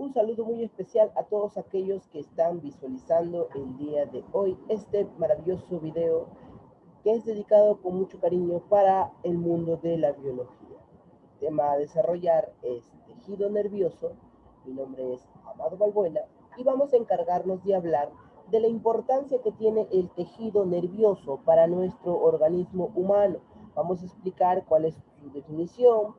Un saludo muy especial a todos aquellos que están visualizando el día de hoy este maravilloso video que es dedicado con mucho cariño para el mundo de la biología. El tema a desarrollar es tejido nervioso. Mi nombre es Amado Balbuena y vamos a encargarnos de hablar de la importancia que tiene el tejido nervioso para nuestro organismo humano. Vamos a explicar cuál es su definición,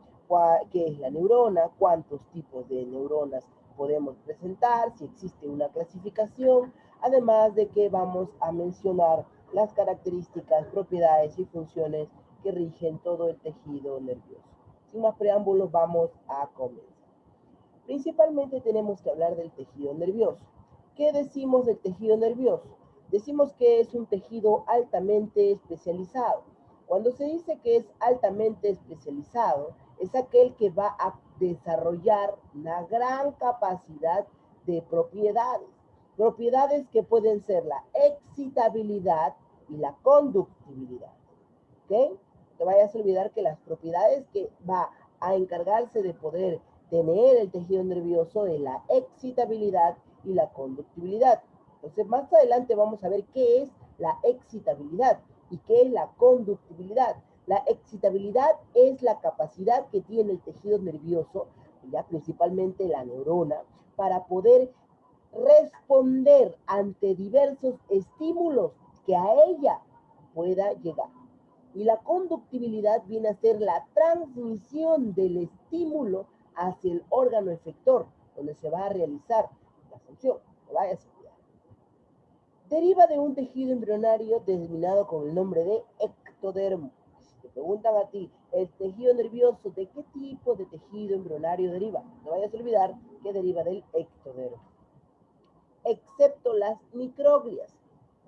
qué es la neurona, cuántos tipos de neuronas podemos presentar, si existe una clasificación, además de que vamos a mencionar las características, propiedades y funciones que rigen todo el tejido nervioso. Sin más preámbulos, vamos a comenzar. Principalmente tenemos que hablar del tejido nervioso. ¿Qué decimos del tejido nervioso? Decimos que es un tejido altamente especializado. Cuando se dice que es altamente especializado, es aquel que va a desarrollar una gran capacidad de propiedades. Propiedades que pueden ser la excitabilidad y la conductibilidad. ¿Ok? No te vayas a olvidar que las propiedades que va a encargarse de poder tener el tejido nervioso es la excitabilidad y la conductibilidad. Entonces, más adelante vamos a ver qué es la excitabilidad y qué es la conductibilidad. La excitabilidad es la capacidad que tiene el tejido nervioso, ya principalmente la neurona, para poder responder ante diversos estímulos que a ella pueda llegar. Y la conductibilidad viene a ser la transmisión del estímulo hacia el órgano efector, donde se va a realizar la función. No vayas a olvidar. Deriva de un tejido embrionario denominado con el nombre de ectodermo. Si te preguntan a ti, el tejido nervioso, ¿de qué tipo de tejido embrionario deriva? No vayas a olvidar que deriva del ectodermo. Excepto las microglias,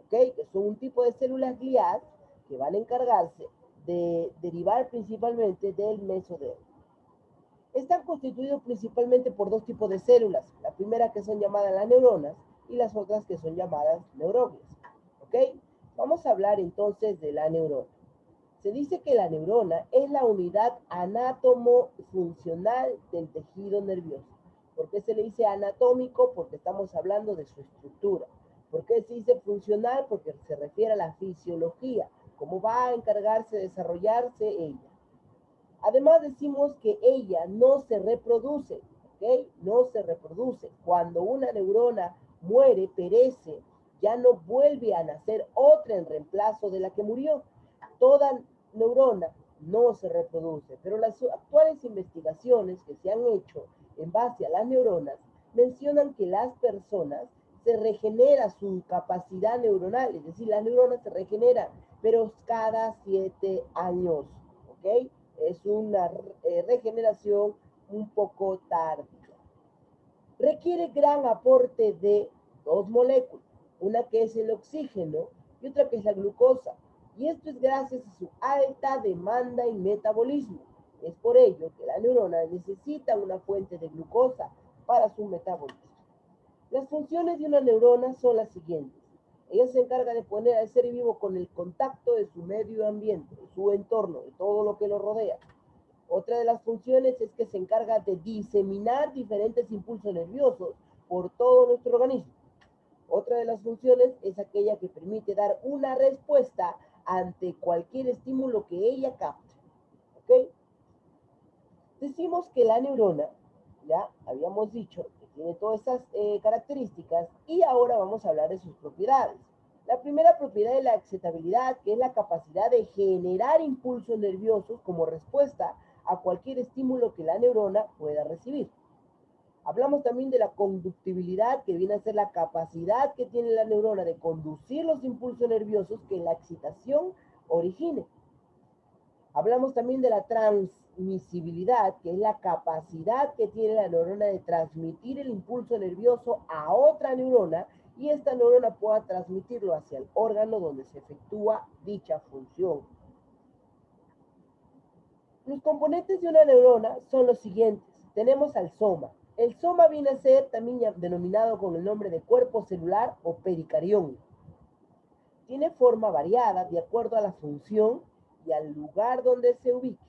¿ok? Que son un tipo de células gliadas que van a encargarse de derivar principalmente del mesodermo. Están constituidos principalmente por dos tipos de células, la primera que son llamadas las neuronas y las otras que son llamadas neuroglias, ¿ok? Vamos a hablar entonces de la neurona. Se dice que la neurona es la unidad anátomo-funcional del tejido nervioso. ¿Por qué se le dice anatómico? Porque estamos hablando de su estructura. ¿Por qué se dice funcional? Porque se refiere a la fisiología, cómo va a encargarse de desarrollarse ella. Además decimos que ella no se reproduce, ¿ok? No se reproduce. Cuando una neurona muere, perece, ya no vuelve a nacer otra en reemplazo de la que murió. Toda neurona no se reproduce, pero las actuales investigaciones que se han hecho en base a las neuronas mencionan que las personas se regenera su capacidad neuronal, es decir, las neuronas se regeneran, pero cada 7 años, ¿ok? Es una regeneración un poco tardía. Requiere gran aporte de dos moléculas, una que es el oxígeno y otra que es la glucosa. Y esto es gracias a su alta demanda y metabolismo. Es por ello que la neurona necesita una fuente de glucosa para su metabolismo. Las funciones de una neurona son las siguientes. Ella se encarga de poner al ser vivo con el contacto de su medio ambiente, de su entorno, de todo lo que lo rodea. Otra de las funciones es que se encarga de diseminar diferentes impulsos nerviosos por todo nuestro organismo. Otra de las funciones es aquella que permite dar una respuesta ante cualquier estímulo que ella capte. ¿Ok? Decimos que la neurona, ya habíamos dicho que tiene todas estas características y ahora vamos a hablar de sus propiedades. La primera propiedad es la excitabilidad, que es la capacidad de generar impulsos nerviosos como respuesta a cualquier estímulo que la neurona pueda recibir. Hablamos también de la conductibilidad, que viene a ser la capacidad que tiene la neurona de conducir los impulsos nerviosos que la excitación origine. Hablamos también de la transmisibilidad, que es la capacidad que tiene la neurona de transmitir el impulso nervioso a otra neurona y esta neurona pueda transmitirlo hacia el órgano donde se efectúa dicha función. Los componentes de una neurona son los siguientes. Tenemos al soma. El soma viene a ser también denominado con el nombre de cuerpo celular o pericarión. Tiene forma variada de acuerdo a la función y al lugar donde se ubique.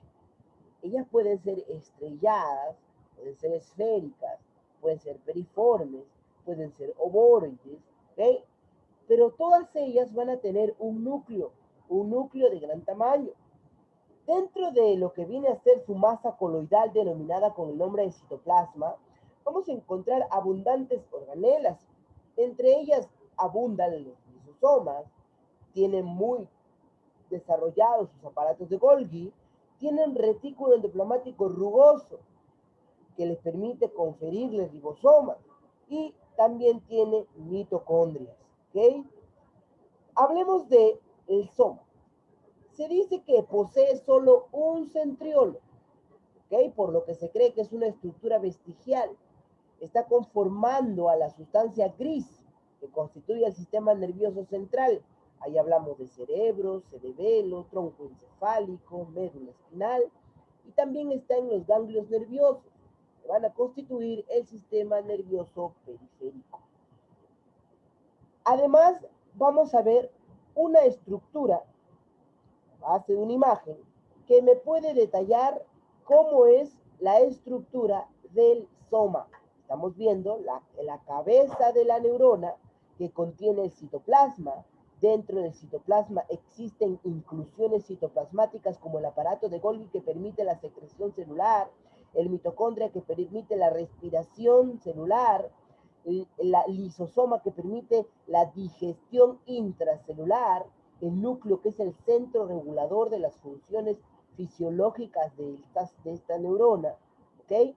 Ellas pueden ser estrelladas, pueden ser esféricas, pueden ser periformes, pueden ser ovoides, ¿ok? Pero todas ellas van a tener un núcleo de gran tamaño. Dentro de lo que viene a ser su masa coloidal denominada con el nombre de citoplasma, vamos a encontrar abundantes organelas. Entre ellas abundan los lisosomas, tienen muy desarrollados sus aparatos de Golgi, tienen retículo endoplasmático rugoso que les permite conferirles ribosomas y también tiene mitocondrias. ¿Ok? Hablemos del soma. Se dice que posee solo un centriolo, ¿ok? Por lo que se cree que es una estructura vestigial. Está conformando a la sustancia gris que constituye el sistema nervioso central. Ahí hablamos de cerebro, cerebelo, tronco encefálico, médula espinal, y también está en los ganglios nerviosos, que van a constituir el sistema nervioso periférico. Además, vamos a ver una estructura a base de una imagen que me puede detallar cómo es la estructura del soma. Estamos viendo la cabeza de la neurona que contiene el citoplasma. Dentro del citoplasma existen inclusiones citoplasmáticas como el aparato de Golgi que permite la secreción celular, el mitocondria que permite la respiración celular, la lisosoma que permite la digestión intracelular, el núcleo que es el centro regulador de las funciones fisiológicas de esta neurona, ¿ok?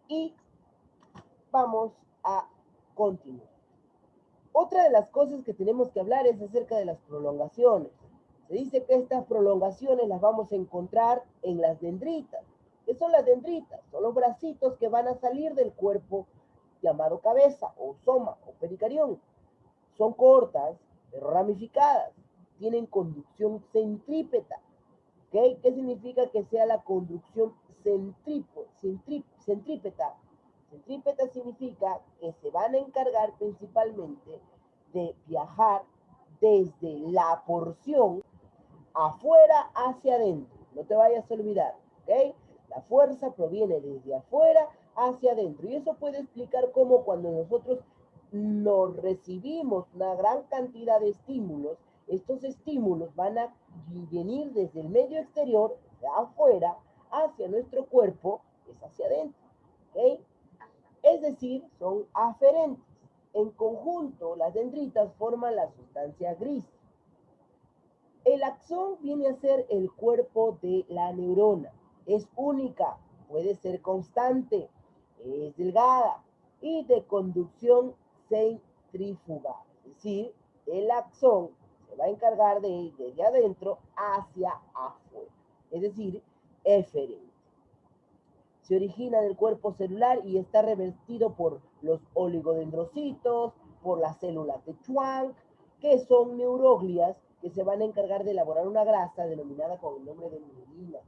Y vamos a continuar. Otra de las cosas que tenemos que hablar es acerca de las prolongaciones. Se dice que estas prolongaciones las vamos a encontrar en las dendritas. ¿Qué son las dendritas? Son los bracitos que van a salir del cuerpo llamado cabeza o soma o pericarión. Son cortas, pero ramificadas. Tienen conducción centrípeta. ¿Okay? ¿Qué significa que sea la conducción centrípeta? Centrípeta significa que se van a encargar principalmente de viajar desde la porción afuera hacia adentro. No te vayas a olvidar, ¿ok? La fuerza proviene desde afuera hacia adentro. Y eso puede explicar cómo cuando nosotros nos recibimos una gran cantidad de estímulos, estos estímulos van a venir desde el medio exterior, de afuera, hacia nuestro cuerpo, que es hacia adentro. ¿Ok? Es decir, son aferentes. En conjunto, las dendritas forman la sustancia gris. El axón viene a ser el cuerpo de la neurona. Es única, puede ser constante, es delgada y de conducción centrífuga. Es decir, el axón se va a encargar de ir desde adentro hacia afuera. Es decir, eferente. Se origina del cuerpo celular y está revestido por los oligodendrocitos, por las células de Schwann, que son neuroglias que se van a encargar de elaborar una grasa denominada con el nombre de mielina.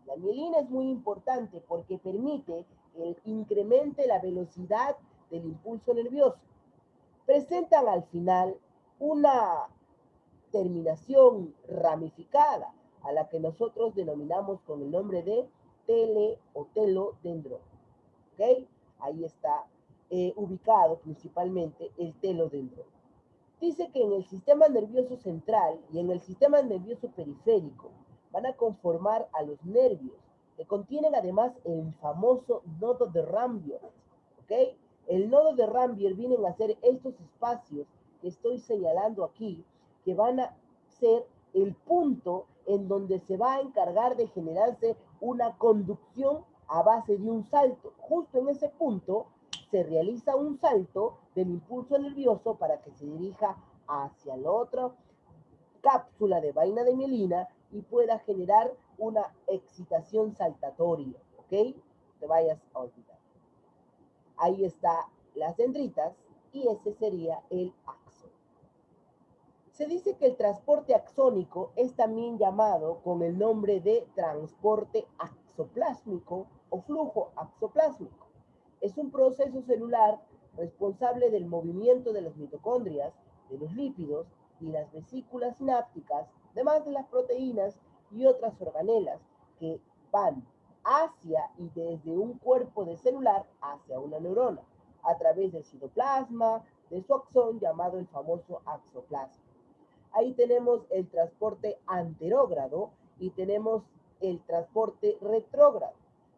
La mielina es muy importante porque permite que incremente la velocidad del impulso nervioso. Presentan al final una terminación ramificada a la que nosotros denominamos con el nombre de tele o telodendrón. ¿Ok? Ahí está ubicado principalmente el telodendrón. Dice que en el sistema nervioso central y en el sistema nervioso periférico van a conformar a los nervios, que contienen además el famoso nodo de Rambier. ¿Ok? El nodo de Rambier vienen a ser estos espacios que estoy señalando aquí, que van a ser el punto en donde se va a encargar de generarse una conducción a base de un salto. Justo en ese punto se realiza un salto del impulso nervioso para que se dirija hacia la otra cápsula de vaina de mielina y pueda generar una excitación saltatoria, ¿ok? No te vayas a olvidar. Ahí está las dendritas y ese sería el axón. Se dice que el transporte axónico es también llamado con el nombre de transporte axoplásmico o flujo axoplásmico. Es un proceso celular responsable del movimiento de las mitocondrias, de los lípidos y las vesículas sinápticas, además de las proteínas y otras organelas que van hacia y desde un cuerpo de celular hacia una neurona, a través del citoplasma, de su axón llamado el famoso axoplasma. Ahí tenemos el transporte anterógrado y tenemos el transporte retrógrado.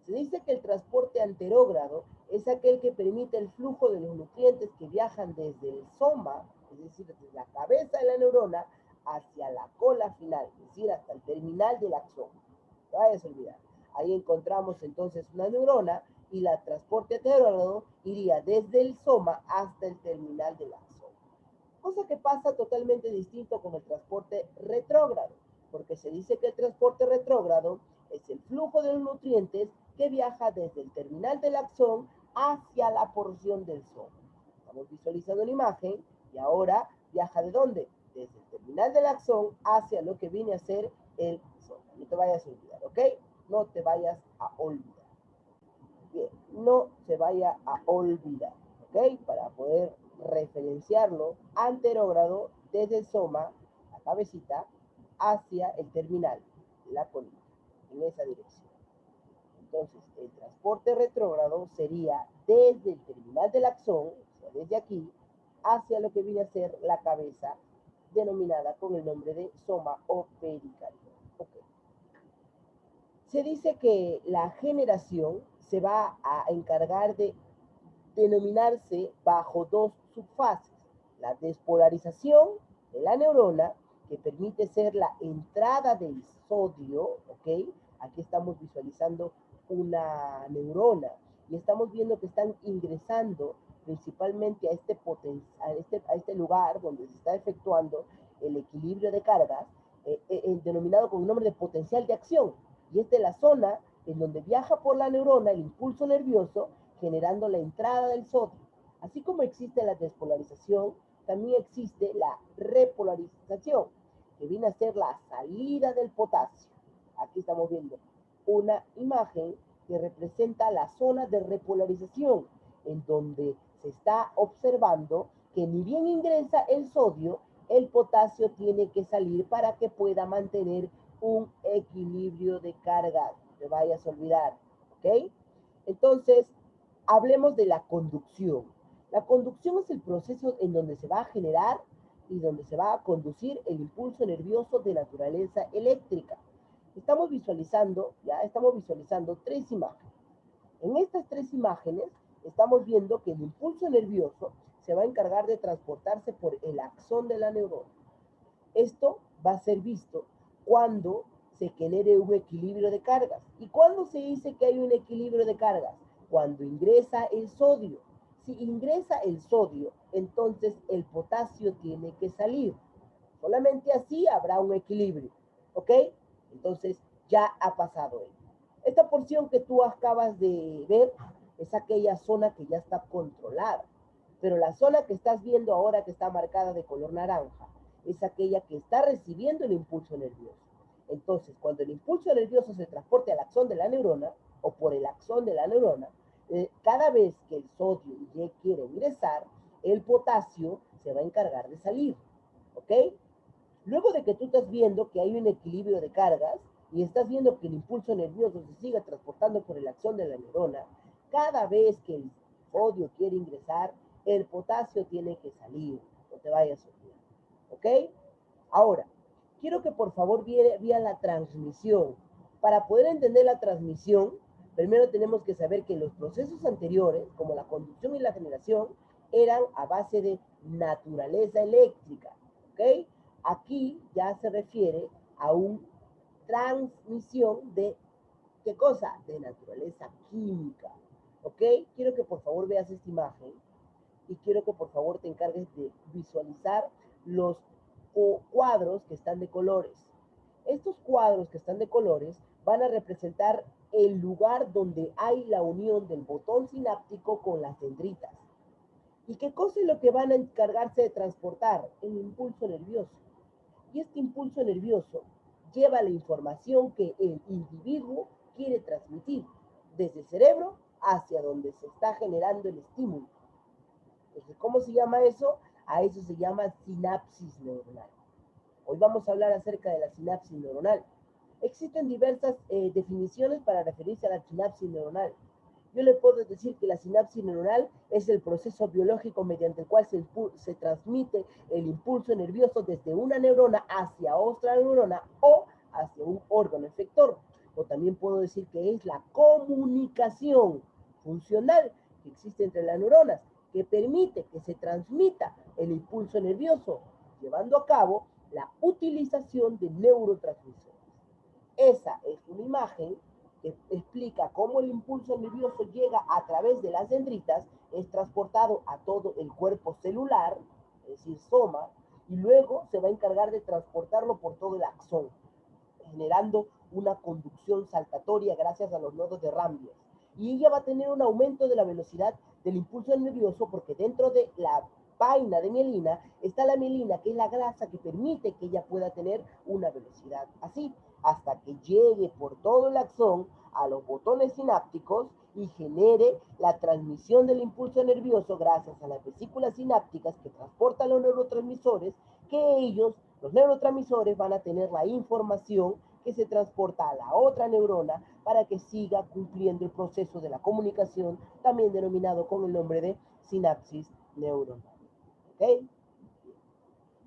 Se dice que el transporte anterógrado es aquel que permite el flujo de los nutrientes que viajan desde el soma, es decir, desde la cabeza de la neurona, hacia la cola final, es decir, hasta el terminal del axón. No vayas a olvidar. Ahí encontramos entonces una neurona y el transporte anterógrado iría desde el soma hasta el terminal del axón. Cosa que pasa totalmente distinto con el transporte retrógrado, porque se dice que el transporte retrógrado es el flujo de los nutrientes que viaja desde el terminal del axón hacia la porción del soma. Estamos visualizando la imagen y ahora viaja ¿de dónde? Desde el terminal del axón hacia lo que viene a ser el soma. No te vayas a olvidar, ¿ok? No te vayas a olvidar. Bien, no se vaya a olvidar, ¿ok? Para poder referenciarlo anterógrado desde el soma, la cabecita, hacia el terminal, la colita, en esa dirección. Entonces, el transporte retrógrado sería desde el terminal del axón, o sea, desde aquí, hacia lo que viene a ser la cabeza, denominada con el nombre de soma o pericardio. Okay. Se dice que la generación se va a encargar de denominarse bajo dos subfases. La despolarización de la neurona, que permite ser la entrada del sodio, ¿ok? Aquí estamos visualizando una neurona y estamos viendo que están ingresando principalmente a este lugar donde se está efectuando el equilibrio de cargas, denominado con el nombre de potencial de acción. Y esta es la zona en donde viaja por la neurona el impulso nervioso generando la entrada del sodio. Así como existe la despolarización, también existe la repolarización, que viene a ser la salida del potasio. Aquí estamos viendo una imagen que representa la zona de repolarización, en donde se está observando que ni bien ingresa el sodio, el potasio tiene que salir para que pueda mantener un equilibrio de cargas. No te vayas a olvidar, ¿ok? Entonces, hablemos de la conducción. La conducción es el proceso en donde se va a generar y donde se va a conducir el impulso nervioso de naturaleza eléctrica. Estamos visualizando tres imágenes. En estas tres imágenes estamos viendo que el impulso nervioso se va a encargar de transportarse por el axón de la neurona. Esto va a ser visto cuando se genere un equilibrio de cargas. ¿Y cuándo se dice que hay un equilibrio de cargas? Cuando ingresa el sodio. Si ingresa el sodio, entonces el potasio tiene que salir. Solamente así habrá un equilibrio, ¿ok? Entonces ya ha pasado ello. Esta porción que tú acabas de ver es aquella zona que ya está controlada. Pero la zona que estás viendo ahora que está marcada de color naranja es aquella que está recibiendo el impulso nervioso. Entonces, cuando el impulso nervioso se transporte al axón de la neurona o por el axón de la neurona, cada vez que el sodio quiere ingresar, el potasio se va a encargar de salir, ¿ok? Luego de que tú estás viendo que hay un equilibrio de cargas y estás viendo que el impulso nervioso se sigue transportando por el axón de la neurona, cada vez que el sodio quiere ingresar, el potasio tiene que salir. No te vayas a olvidar, ¿ok? Ahora, quiero que por favor vean la transmisión. Para poder entender la transmisión, primero tenemos que saber que los procesos anteriores, como la conducción y la generación, eran a base de naturaleza eléctrica, ¿ok? Aquí ya se refiere a una transmisión de, ¿qué cosa? De naturaleza química, ¿ok? Quiero que por favor veas esta imagen y quiero que por favor te encargues de visualizar los cuadros que están de colores. Estos cuadros que están de colores van a representar el lugar donde hay la unión del botón sináptico con las dendritas. ¿Y qué cosa es lo que van a encargarse de transportar? El impulso nervioso. Y este impulso nervioso lleva la información que el individuo quiere transmitir desde el cerebro hacia donde se está generando el estímulo. Entonces, ¿cómo se llama eso? A eso se llama sinapsis neuronal. Hoy vamos a hablar acerca de la sinapsis neuronal. Existen diversas definiciones para referirse a la sinapsis neuronal. Yo le puedo decir que la sinapsis neuronal es el proceso biológico mediante el cual se transmite el impulso nervioso desde una neurona hacia otra neurona o hacia un órgano efector. O también puedo decir que es la comunicación funcional que existe entre las neuronas, que permite que se transmita el impulso nervioso, llevando a cabo la utilización de neurotransmisores. Esa es una imagen que explica cómo el impulso nervioso llega a través de las dendritas, es transportado a todo el cuerpo celular, es decir, soma, y luego se va a encargar de transportarlo por todo el axón, generando una conducción saltatoria gracias a los nodos de Rambier. Y ella va a tener un aumento de la velocidad del impulso nervioso porque dentro de la vaina de mielina está la mielina, que es la grasa que permite que ella pueda tener una velocidad así, hasta que llegue por todo el axón a los botones sinápticos y genere la transmisión del impulso nervioso gracias a las vesículas sinápticas que transportan los neurotransmisores, que ellos, los neurotransmisores, van a tener la información que se transporta a la otra neurona para que siga cumpliendo el proceso de la comunicación, también denominado con el nombre de sinapsis neuronal. ¿Ok?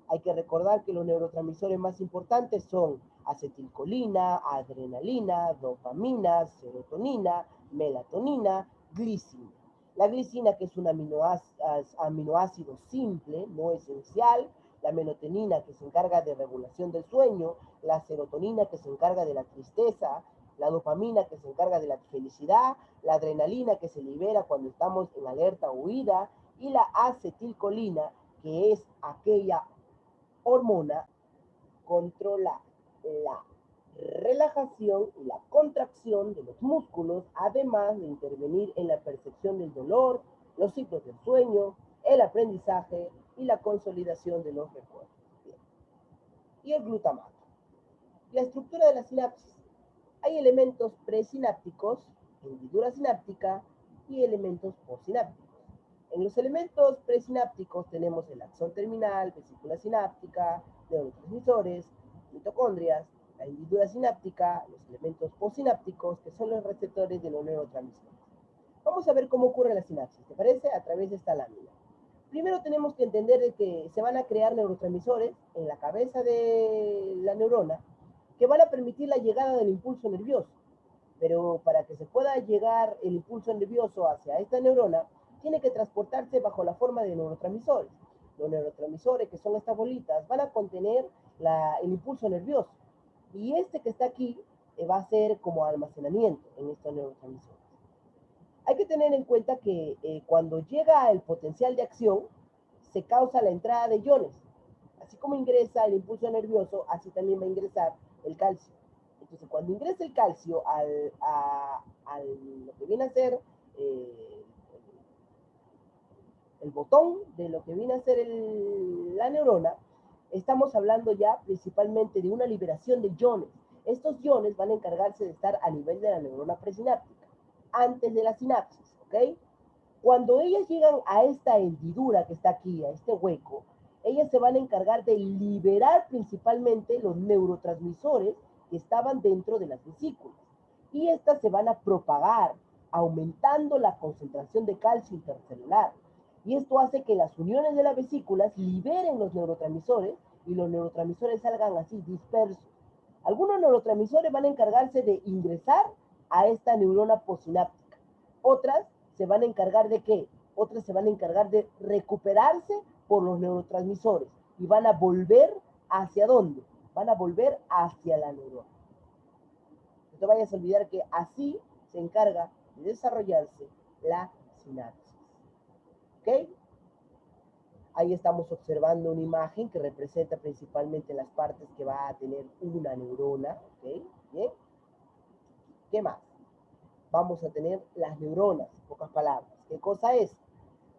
Hay que recordar que los neurotransmisores más importantes son acetilcolina, adrenalina, dopamina, serotonina, melatonina, glicina. La glicina, que es un aminoácido simple, no esencial, la melatonina, que se encarga de regulación del sueño, la serotonina, que se encarga de la tristeza, la dopamina, que se encarga de la felicidad, la adrenalina, que se libera cuando estamos en alerta o huida, y la acetilcolina, que es aquella hormona controla la relajación y la contracción de los músculos, además de intervenir en la percepción del dolor, los ciclos del sueño, el aprendizaje y la consolidación de los recuerdos. Bien. Y el glutamato. La estructura de la sinapsis. Hay elementos presinápticos, hendidura sináptica y elementos postsinápticos. En los elementos presinápticos tenemos el axón terminal, vesícula sináptica, neurotransmisores, mitocondrias, la hendidura sináptica, los elementos postsinápticos, que son los receptores de los neurotransmisores. Vamos a ver cómo ocurre la sinapsis, ¿te parece? A través de esta lámina. Primero tenemos que entender que se van a crear neurotransmisores en la cabeza de la neurona que van a permitir la llegada del impulso nervioso. Pero para que se pueda llegar el impulso nervioso hacia esta neurona, tiene que transportarse bajo la forma de neurotransmisores. Los neurotransmisores, que son estas bolitas, van a contener el impulso nervioso. Y este que está aquí va a ser como almacenamiento en estos neurotransmisores. Hay que tener en cuenta que cuando llega el potencial de acción, se causa la entrada de iones. Así como ingresa el impulso nervioso, así también va a ingresar el calcio. Entonces, cuando ingresa el calcio a lo que viene a ser el botón de lo que viene a ser la neurona, estamos hablando ya principalmente de una liberación de iones. Estos iones van a encargarse de estar a nivel de la neurona presináptica, antes de la sinapsis, ¿ok? Cuando ellas llegan a esta hendidura que está aquí, a este hueco, ellas se van a encargar de liberar principalmente los neurotransmisores que estaban dentro de las vesículas. Y estas se van a propagar, aumentando la concentración de calcio intercelular. Y esto hace que las uniones de las vesículas liberen los neurotransmisores y los neurotransmisores salgan así dispersos. Algunos neurotransmisores van a encargarse de ingresar a esta neurona postsináptica. Otras se van a encargar de ¿qué? Otras se van a encargar de recuperarse por los neurotransmisores y van a volver ¿hacia dónde? Van a volver hacia la neurona. No te vayas a olvidar que así se encarga de desarrollarse la sinapsis. ¿Ok? Ahí estamos observando una imagen que representa principalmente las partes que va a tener una neurona. ¿Ok? Bien. ¿Qué más? Vamos a tener las neuronas, en pocas palabras. ¿Qué cosa es?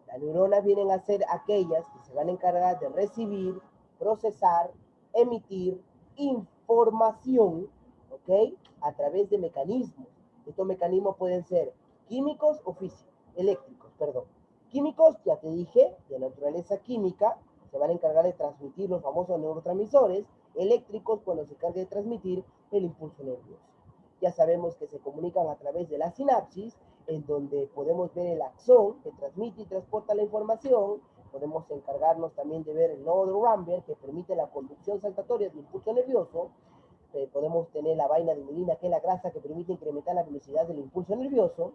Las neuronas vienen a ser aquellas que se van a encargar de recibir, procesar, emitir información, ¿ok? A través de mecanismos. Estos mecanismos pueden ser químicos o físicos, eléctricos, perdón. Químicos, ya te dije, de naturaleza química, se van a encargar de transmitir los famosos neurotransmisores. eléctricos cuando se encarga de transmitir el impulso nervioso. Ya sabemos que se comunican a través de la sinapsis, en donde podemos ver el axón que transmite y transporta la información. Podemos encargarnos también de ver el nodo de Ramberg, que permite la conducción saltatoria del impulso nervioso. Podemos tener la vaina de mielina, que es la grasa que permite incrementar la velocidad del impulso nervioso.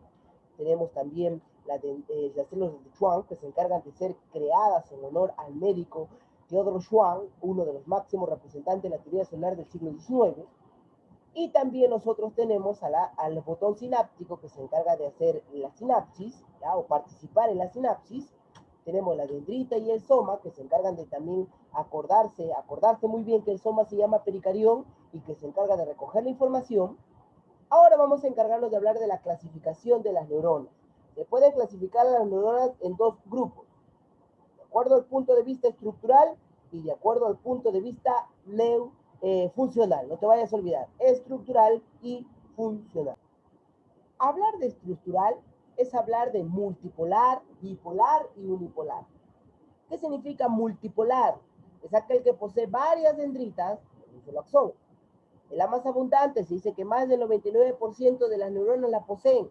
Tenemos también las células de Schwann, que se encargan de ser creadas en honor al médico Theodor Schwann, uno de los máximos representantes de la teoría celular del siglo XIX. Y también nosotros tenemos al botón sináptico, que se encarga de hacer la sinapsis, ¿ya? O participar en la sinapsis. Tenemos la dendrita y el soma, que se encargan de también acordarse muy bien que el soma se llama pericarión y que se encarga de recoger la información. Ahora vamos a encargarnos de hablar de la clasificación de las neuronas. Se pueden clasificar a las neuronas en dos grupos, de acuerdo al punto de vista estructural y de acuerdo al punto de vista funcional. No te vayas a olvidar, estructural y funcional. Hablar de estructural es hablar de multipolar, bipolar y unipolar. ¿Qué significa multipolar? Es aquel que posee varias dendritas en un solo axón. Es la más abundante, se dice que más del 99% de las neuronas la poseen.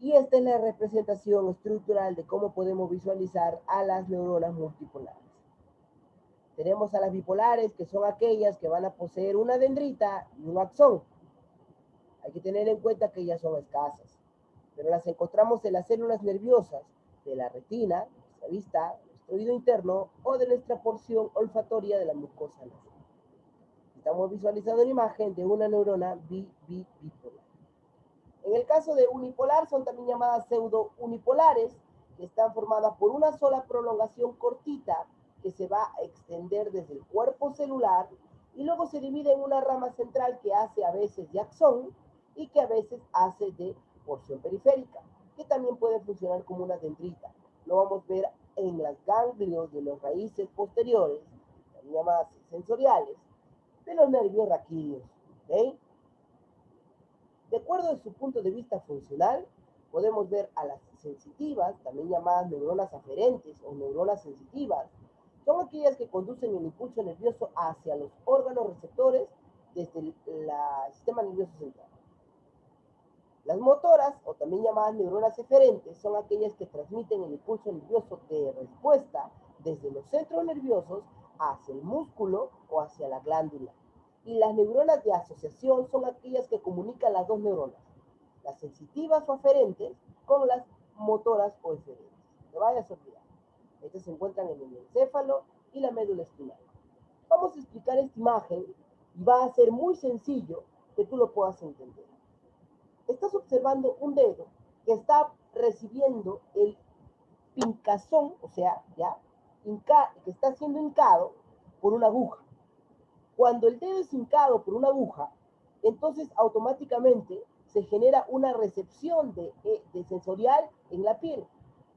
Y esta es la representación estructural de cómo podemos visualizar a las neuronas multipolares. Tenemos a las bipolares, que son aquellas que van a poseer una dendrita y un axón. Hay que tener en cuenta que ellas son escasas, pero las encontramos en las células nerviosas de la retina, nuestra vista, nuestro oído interno o de nuestra porción olfatoria de la mucosa nasal. Estamos visualizando una imagen de una neurona bipolar. En el caso de unipolar, son también llamadas pseudo-unipolares, que están formadas por una sola prolongación cortita que se va a extender desde el cuerpo celular y luego se divide en una rama central que hace a veces de axón y que a veces hace de porción periférica, que también puede funcionar como una dendrita. Lo vamos a ver en las ganglios de las raíces posteriores, también llamadas sensoriales, de los nervios raquídeos. ¿Okay? De acuerdo a su punto de vista funcional, podemos ver a las sensitivas, también llamadas neuronas aferentes o neuronas sensitivas. Son aquellas que conducen el impulso nervioso hacia los órganos receptores desde el sistema nervioso central. Las motoras, o también llamadas neuronas eferentes, son aquellas que transmiten el impulso nervioso de respuesta desde los centros nerviosos hacia el músculo o hacia la glándula. Y las neuronas de asociación son aquellas que comunican las dos neuronas, las sensitivas o aferentes con las motoras o eferentes. No te vayas a olvidar. Estas se encuentran en el encéfalo y la médula espinal. Vamos a explicar esta imagen y va a ser muy sencillo que tú lo puedas entender. Estás observando un dedo que está recibiendo el pincazón, o sea, ya, que está siendo hincado por una aguja. Cuando el dedo es hincado por una aguja, entonces automáticamente se genera una recepción de sensorial en la piel,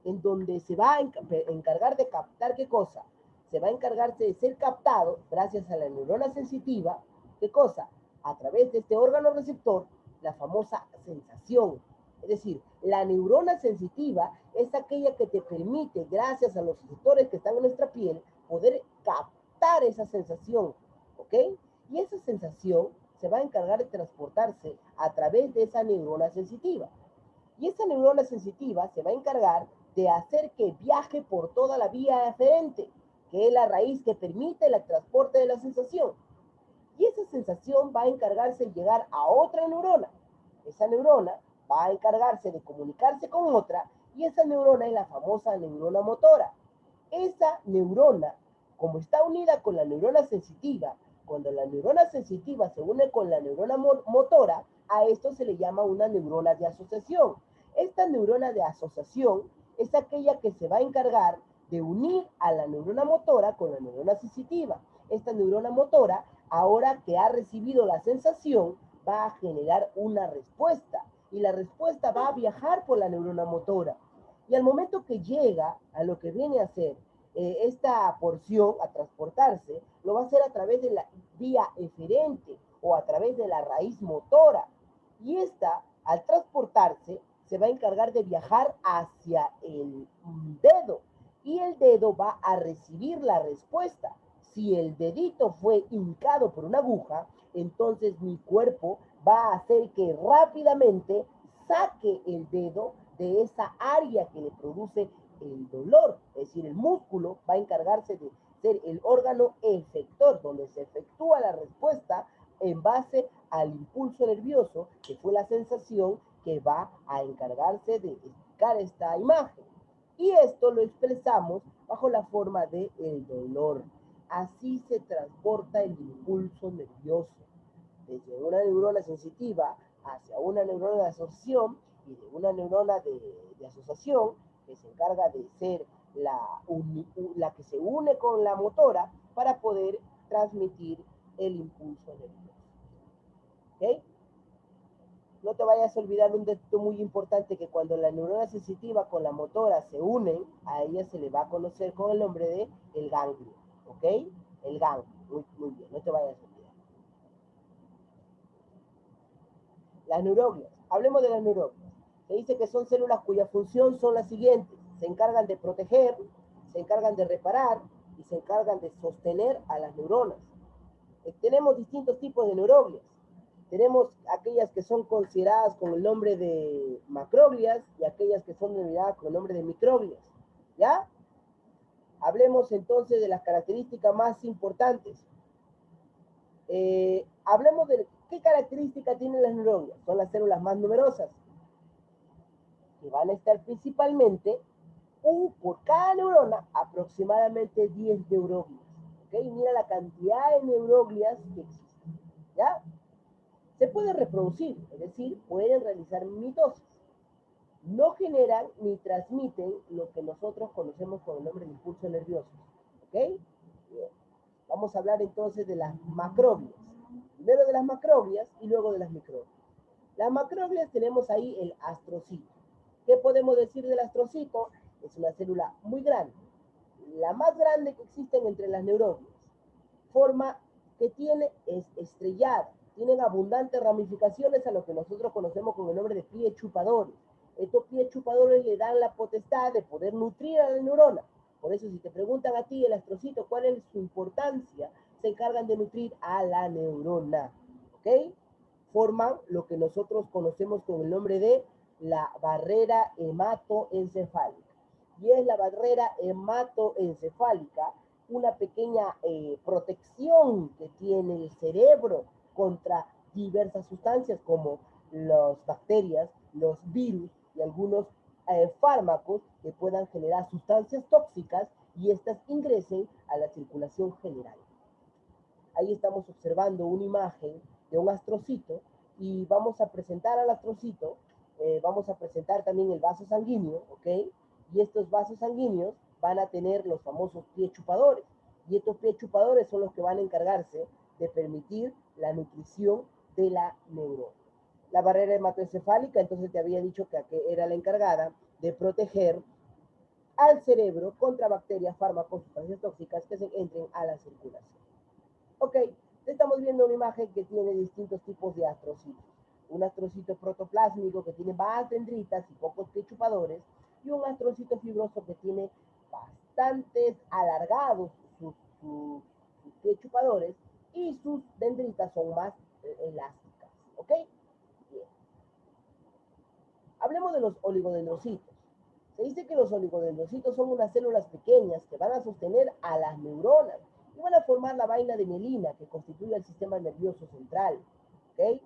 en donde se va a encargar de captar ¿qué cosa? Se va a encargarse de ser captado gracias a la neurona sensitiva, ¿qué cosa? A través de este órgano receptor, la famosa sensación. Es decir, la neurona sensitiva es aquella que te permite, gracias a los receptores que están en nuestra piel, poder captar esa sensación. ¿Ok? Y esa sensación se va a encargar de transportarse a través de esa neurona sensitiva. Y esa neurona sensitiva se va a encargar de hacer que viaje por toda la vía aferente, que es la raíz que permite el transporte de la sensación. Y esa sensación va a encargarse de llegar a otra neurona. Esa neurona va a encargarse de comunicarse con otra, y esa neurona es la famosa neurona motora. Esa neurona, como está unida con la neurona sensitiva, cuando la neurona sensitiva se une con la neurona motora, a esto se le llama una neurona de asociación. Esta neurona de asociación es aquella que se va a encargar de unir a la neurona motora con la neurona sensitiva. Esta neurona motora, ahora que ha recibido la sensación, va a generar una respuesta, y la respuesta va a viajar por la neurona motora. Y al momento que llega a lo que viene a ser esta porción a transportarse, lo va a hacer a través de la vía eferente o a través de la raíz motora. Y esta, al transportarse, se va a encargar de viajar hacia el dedo. Y el dedo va a recibir la respuesta. Si el dedito fue hincado por una aguja, entonces mi cuerpo va a hacer que rápidamente saque el dedo de esa área que le produce el dolor. Es decir, el músculo va a encargarse de ser el órgano efector, donde se efectúa la respuesta en base al impulso nervioso, que fue la sensación que va a encargarse de explicar esta imagen. Y esto lo expresamos bajo la forma de el dolor. Así se transporta el impulso nervioso desde una neurona sensitiva hacia una neurona de asociación y de una neurona de asociación que se encarga de ser la que se une con la motora para poder transmitir el impulso nervioso. ¿Ok? No te vayas a olvidar un dato muy importante, que cuando la neurona sensitiva con la motora se unen, a ella se le va a conocer con el nombre de el ganglio. ¿Ok? El ganglio. Muy bien, no te vayas a olvidar. Las neuroglias. Hablemos de las neuroglias. Se dice que son células cuya función son las siguientes. Se encargan de proteger, se encargan de reparar y se encargan de sostener a las neuronas. Tenemos distintos tipos de neuroglias. Tenemos aquellas que son consideradas con el nombre de macroglias y aquellas que son denominadas con el nombre de microglias. ¿Ya? Hablemos entonces de las características más importantes. Hablemos de qué características tienen las neuroglias. Son las células más numerosas, que van a estar principalmente por cada neurona aproximadamente 10 neuroglias. ¿Ok? Mira la cantidad de neuroglias que existen. ¿Ya? Se puede reproducir, es decir, pueden realizar mitosis. No generan ni transmiten lo que nosotros conocemos con el nombre de impulso nervioso. ¿Ok? Bien. Vamos a hablar entonces de las macroglias. Primero de las macroglias y luego de las microglias. Las macroglias tenemos ahí el astrocito. ¿Qué podemos decir del astrocito? Es una célula muy grande, la más grande que existen entre las neuroglias. Forma que tiene es estrellada. Tienen abundantes ramificaciones a lo que nosotros conocemos con el nombre de pie chupadores. Estos pies chupadores le dan la potestad de poder nutrir a la neurona. Por eso, si te preguntan a ti, el astrocito, cuál es su importancia, se encargan de nutrir a la neurona. ¿Ok? Forman lo que nosotros conocemos con el nombre de la barrera hematoencefálica. Y es la barrera hematoencefálica una pequeña protección que tiene el cerebro contra diversas sustancias como las bacterias, los virus y algunos fármacos que puedan generar sustancias tóxicas y estas ingresen a la circulación general. Ahí estamos observando una imagen de un astrocito y vamos a presentar al astrocito, vamos a presentar también el vaso sanguíneo, ¿ok? Y estos vasos sanguíneos van a tener los famosos pies chupadores. Y estos pies chupadores son los que van a encargarse de permitir la nutrición de la neurona. La barrera hematoencefálica, entonces te había dicho que era la encargada de proteger al cerebro contra bacterias, fármacos, sustancias tóxicas que se entren a la circulación. Ok, estamos viendo una imagen que tiene distintos tipos de astrocitos. Un astrocito protoplásmico que tiene más dendritas y pocos pies chupadores, y un astrocito fibroso que tiene bastantes alargados sus pies chupadores y sus dendritas son más elásticas. ¿Ok? Bien. Hablemos de los oligodendrocitos. Se dice que los oligodendrocitos son unas células pequeñas que van a sostener a las neuronas y van a formar la vaina de mielina que constituye el sistema nervioso central. ¿Ok?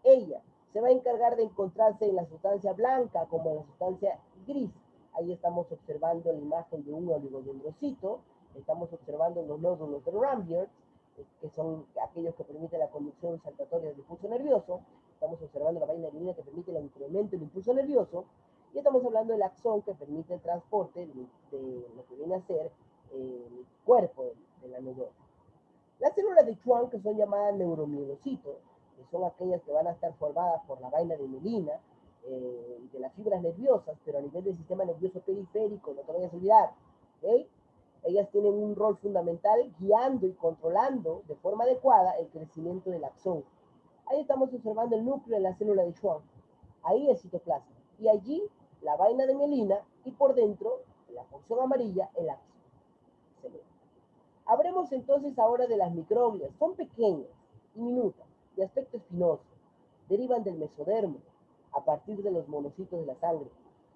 Ella se va a encargar de encontrarse en la sustancia blanca como en la sustancia gris. Ahí estamos observando la imagen de un oligodendrocito. Estamos observando los nódulos de Ramberg, que son aquellos que permiten la conducción saltatoria del impulso nervioso. Estamos observando la vaina de mielina que permite el incremento del impulso nervioso. Y estamos hablando del axón que permite el transporte de lo que viene a ser el cuerpo de la neurona. Las células de Schwann, que son llamadas neuromielocitos, que son aquellas que van a estar formadas por la vaina de mielina y de las fibras nerviosas, pero a nivel del sistema nervioso periférico, no te vayas a olvidar, ¿ok? Ellas tienen un rol fundamental guiando y controlando de forma adecuada el crecimiento del axón. Ahí estamos observando el núcleo de la célula de Schwann. Ahí el citoplasma. Y allí la vaina de mielina y por dentro, la porción amarilla, el axón. Hablemos entonces ahora de las microglias. Son pequeñas, diminutas, de aspecto espinoso. Derivan del mesodermo, a partir de los monocitos de la sangre.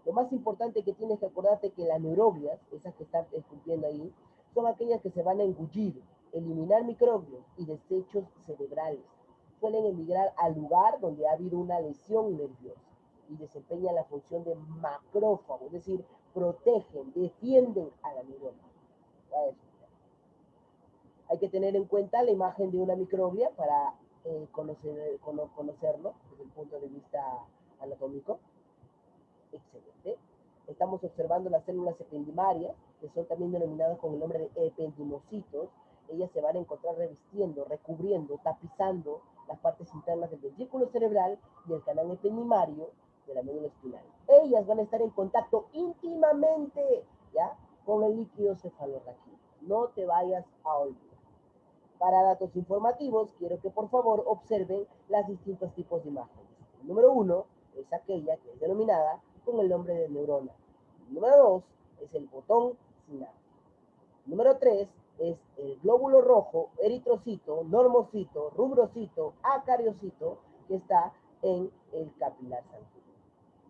Lo más importante que tienes que acordarte que las neuroglias, esas que están esculpiendo ahí, son aquellas que se van a engullir, eliminar microglios y desechos cerebrales. Suelen emigrar al lugar donde ha habido una lesión nerviosa y desempeñan la función de macrófago, es decir, protegen, defienden a la neurona. Hay que tener en cuenta la imagen de una microglia para conocerlo desde el punto de vista anatómico. Excelente. Estamos observando las células ependimarias, que son también denominadas con el nombre de ependimocitos. Ellas se van a encontrar revistiendo, recubriendo, tapizando las partes internas del ventrículo cerebral y el canal ependimario de la médula espinal. Ellas van a estar en contacto íntimamente, ¿ya?, con el líquido cefalorraquídeo. No te vayas a olvidar. Para datos informativos, quiero que por favor observen los distintos tipos de imágenes. El número 1 es aquella que es denominada con el nombre de neurona. El número 2 es el botón sináptico. El número 3 es el glóbulo rojo, eritrocito, normocito, rubrocito, acariocito, que está en el capilar sanguíneo.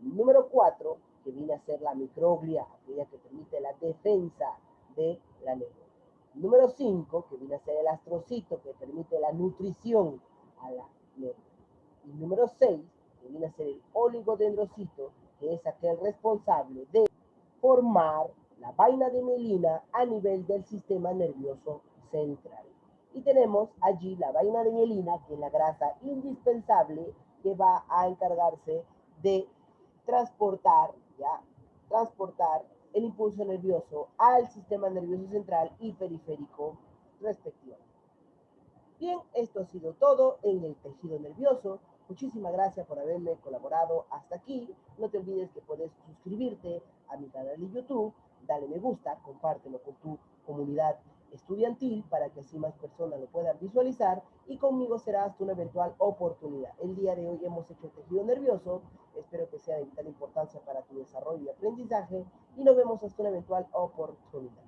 El número 4, que viene a ser la microglia, aquella que permite la defensa de la neurona. Número 5, que viene a ser el astrocito, que permite la nutrición a la neurona. Y número 6, que viene a ser el oligodendrocito, que es aquel responsable de formar la vaina de mielina a nivel del sistema nervioso central. Y tenemos allí la vaina de mielina, que es la grasa indispensable que va a encargarse de transportar el impulso nervioso al sistema nervioso central y periférico respectivamente. Bien, esto ha sido todo en el tejido nervioso. Muchísimas gracias por haberme colaborado hasta aquí. No te olvides que puedes suscribirte a mi canal de YouTube, dale me gusta, compártelo con tu comunidad estudiantil para que así más personas lo puedan visualizar y conmigo será hasta una eventual oportunidad. El día de hoy hemos hecho el tejido nervioso, espero que sea de vital importancia para tu desarrollo y aprendizaje y nos vemos hasta una eventual oportunidad.